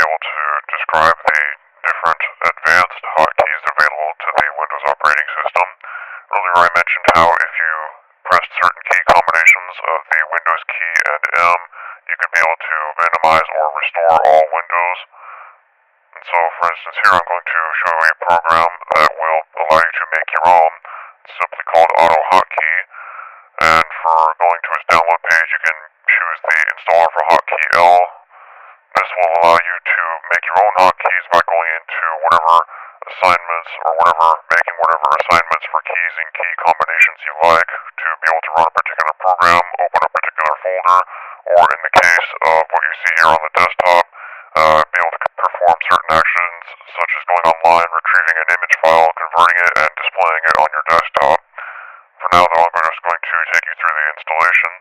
able to describe the different advanced hotkeys available to the Windows operating system. Earlier I mentioned how if you pressed certain key combinations of the Windows key and M, you could be able to minimize or restore all windows. And so, for instance, here I'm going to show you a program that will allow you to make your own. It's simply called Autohotkey, and for going to its download page, you can choose the installer for hotkey L. This will allow you to make your own hotkeys by going into whatever assignments or making whatever assignments for keys and key combinations you like to be able to run a particular program, open a particular folder, or in the case of what you see here on the desktop, be able to perform certain actions such as going online, retrieving an image file, converting it, and displaying it on your desktop. For now, though, I'm just going to take you through the installation.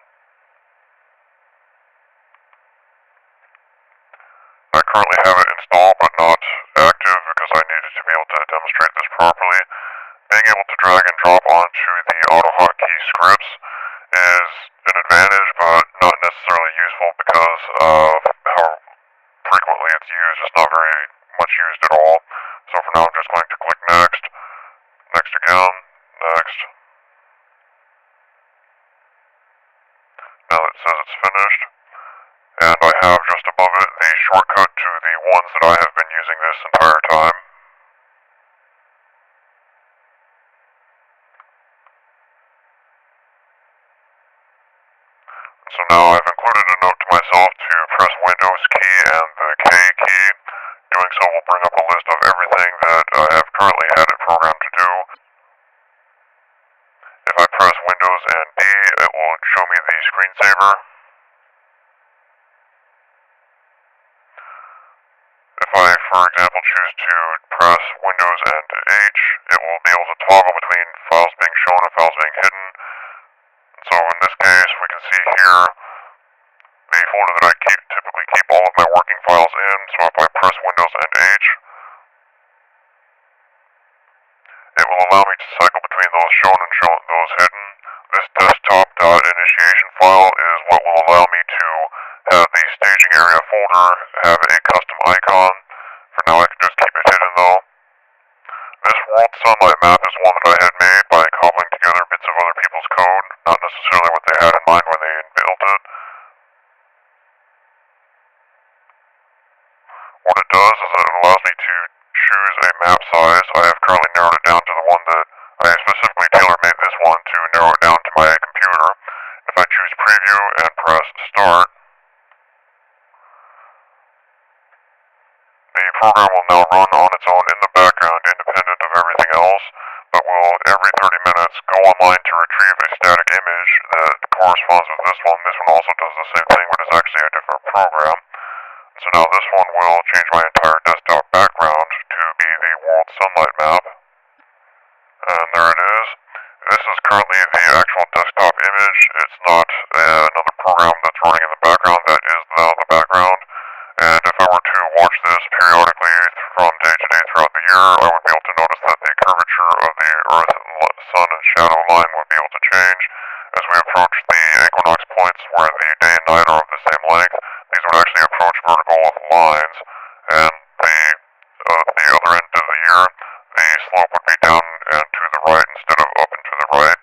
I currently have it installed but not active because I needed to be able to demonstrate this properly. Being able to drag and drop onto the Autohotkey scripts is an advantage but not necessarily useful because of how frequently it's used. It's not very much used at all. So for now I'm just going to click next, next again, next. Now that it says it's finished. And I have just above it the shortcut to the ones that I have been using this entire time. So now I've included a note to myself to press Windows key and the K key. Doing so will bring up a list of everything that I have currently had it programmed to do. If I press Windows and D, it will show me the screensaver. If I, for example, choose to press Windows and H, it will be able to toggle between files being shown and files being hidden. And so in this case, we can see here the folder that I typically keep all of my working files in. So if I press Windows and H, it will allow me to cycle between those shown and those hidden. This desktop.initiation file is what will allow me to have the staging area folder have a custom icon. For now I can just keep it hidden though. This world sunlight map is one that I had made by cobbling together bits of other people's code, not necessarily what they had in mind when they built it. What it does is that it allows me to choose a map size. I have currently narrowed it down to the one that I specifically tailor-made this one to narrow it down to my computer. If I choose preview and press start, the program will now run on its own in the background, independent of everything else, but will every 30 minutes go online to retrieve a static image that corresponds with this one. This one also does the same thing, but is actually a different program. So now this one will change my entire desktop background to be the world sunlight map. And there it is. This is currently the actual desktop image. It's not another program that's running in the background. That is now the background. And if I were to watch this periodically from day to day throughout the year, I would be able to notice that the curvature of the Earth, Sun, and shadow line would be able to change. As we approach the equinox points where the day and night are of the same length, these would actually approach vertical lines. And the other end of the year, the slope would be down and to the right instead of up and to the right.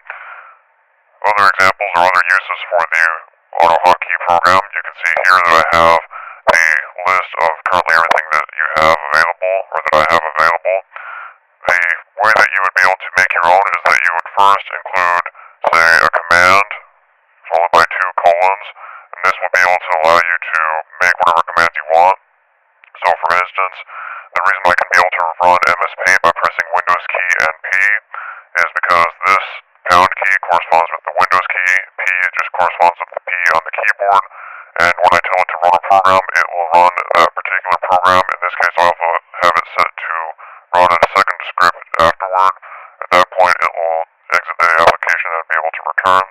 Other examples or other uses for the Autohotkey program, you can see here that I have the list of currently everything that you have available, or that I have available. The way that you would be able to make your own is that you would first include, say, a command, followed by 2 colons, and this will be able to allow you to make whatever commands you want. So for instance, the reason I can be able to run MS Paint by pressing Windows key and P is because this pound key corresponds with the Windows key, P just corresponds with the P on the keyboard, and when I tell it to run a program, it will run that particular program. In this case, I also have it set to run a second script afterward. At that point, it will exit the application and be able to return.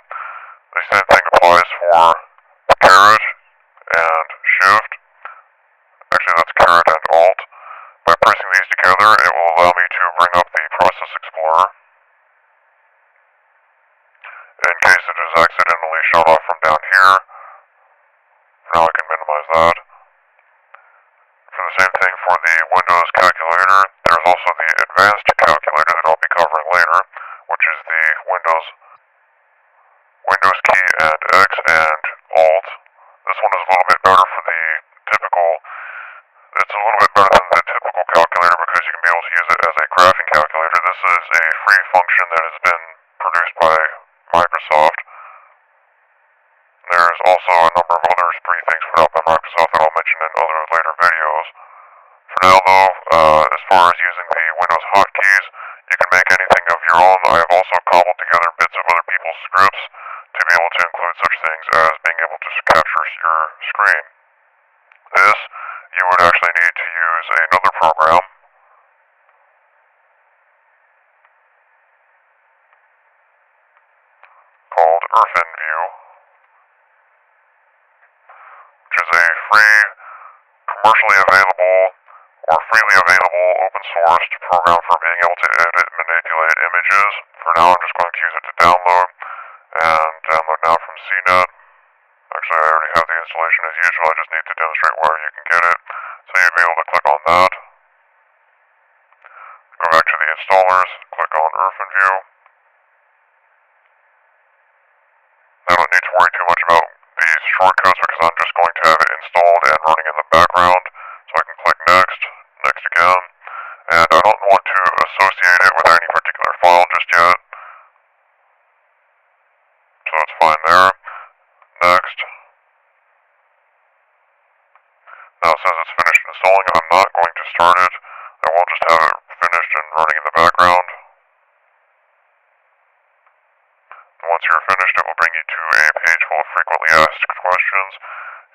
The same thing applies for caret and shift. Actually, that's caret and alt. By pressing these together, it will allow me to bring up the Process Explorer. In case it is accidentally shut off from down here. Now I can minimize that. for the Windows calculator. There's also the advanced calculator that I'll be covering later, which is the Windows key and X and Alt. This one is a little bit better for the typical, it's a little bit better than the typical calculator because you can be able to use it as a graphing calculator. This is a free function that has been produced by Microsoft. There's also a number of other free things put out by Microsoft that I'll mention in other later videos. For now though, as far as using the Windows hotkeys, you can make anything of your own. I have also cobbled together bits of other people's scripts to be able to include such things as being able to capture your screen. This, you would actually need to use another program called Irfanview, which is a free, commercially available, or freely available open source program for being able to edit and manipulate images. For now I'm just going to use it to download, and download now from CNET. Actually I already have the installation as usual, I just need to demonstrate where you can get it. So you'll be able to click on that. Go back to the installers, click on Irfanview. I don't need to worry too much about these shortcuts because I'm just going to have it installed and running in the background. So I can click next, next again, and I don't want to associate it with any particular file just yet. So it's fine there. Next. Now it says it's finished installing. I'm not going to start it. I will just have it finished and running in the background. And once you're finished, it will bring you to a page full of frequently asked questions.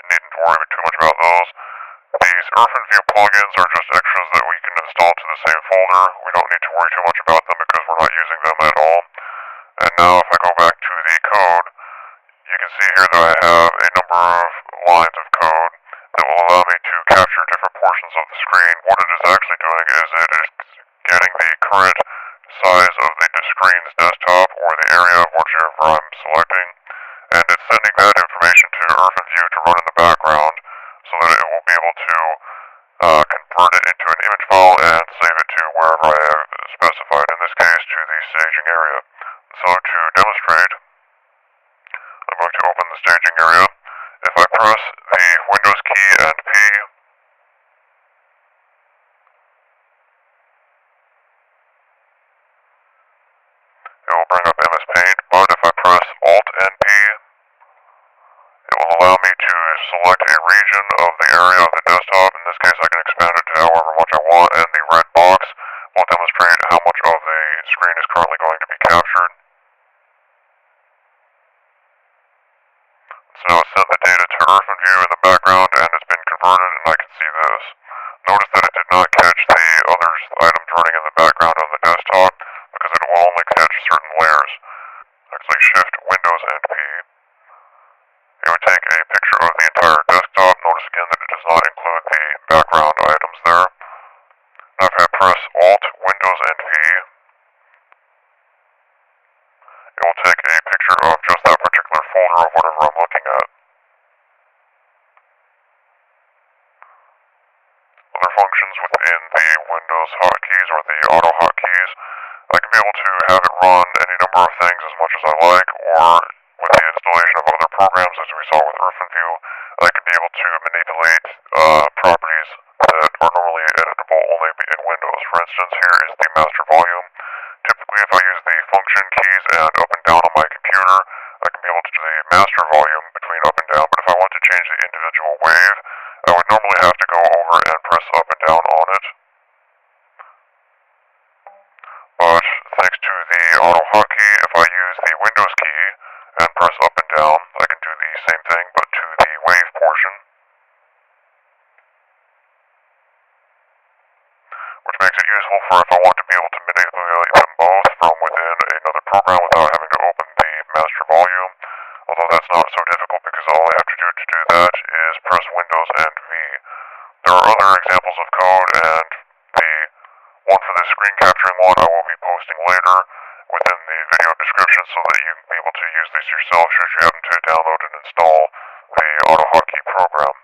You needn't worry too much about those. These Irfanview plugins are just extras that we can install to the same folder. We don't need to worry too much about them because we're not using them at all. And now if I go back to the code, you can see here that I have a number of lines of code that will allow me to capture different portions of the screen. What it is actually doing is it is getting the current size of the screen's desktop or the area of whichever I'm selecting, and it's sending that information to Irfanview to run in the background so that it will be able to convert it into an image file and save it to wherever I have specified, in this case to the staging area. So to demonstrate, I'm going to open the staging area. If I press the Windows key and P, it will bring up MS Paint, but if I press Alt and P, it will allow me to select a region of the area of the desktop. In this case I can expand it to however much I want, and the red box will demonstrate how much of the screen is currently going to be captured. So now it's sent the data to Irfanview in the background and it's been converted, and I can see this. Notice that it did not catch the other items running in the background on the desktop because it will only catch certain layers. Actually Shift Windows and P. It would take a picture of the entire desktop. Notice again that it does not include the background items there. Now if I press Alt, Windows and P, it will take a picture of just that particular folder of whatever I'm looking at. Other functions within the Windows hotkeys or the auto hotkeys, I can be able to have it run any number of things as much as I like, or with the installation of other programs as we saw with Irfanview, I can be able to manipulate properties that are normally editable only in Windows. For instance, here is the master volume. Typically if I use the function keys and up and down on my computer, I can be able to do the master volume between up and down, but if I want to change the individual wave, I would normally have to go over and press up and down on it. But thanks to the auto hotkey, if I use the Windows key and press up and down, I can do the same thing but to the wave portion, which makes it useful for if I want to be able to manipulate them both from within another program without having to open the master volume, although that's not so difficult because all I have to do that is press Windows and V. There are other examples of code, and the one for the screen capturing one I will be posting later within the video description so that you can be able to use these yourself should you happen to download and install the AutoHotkey program.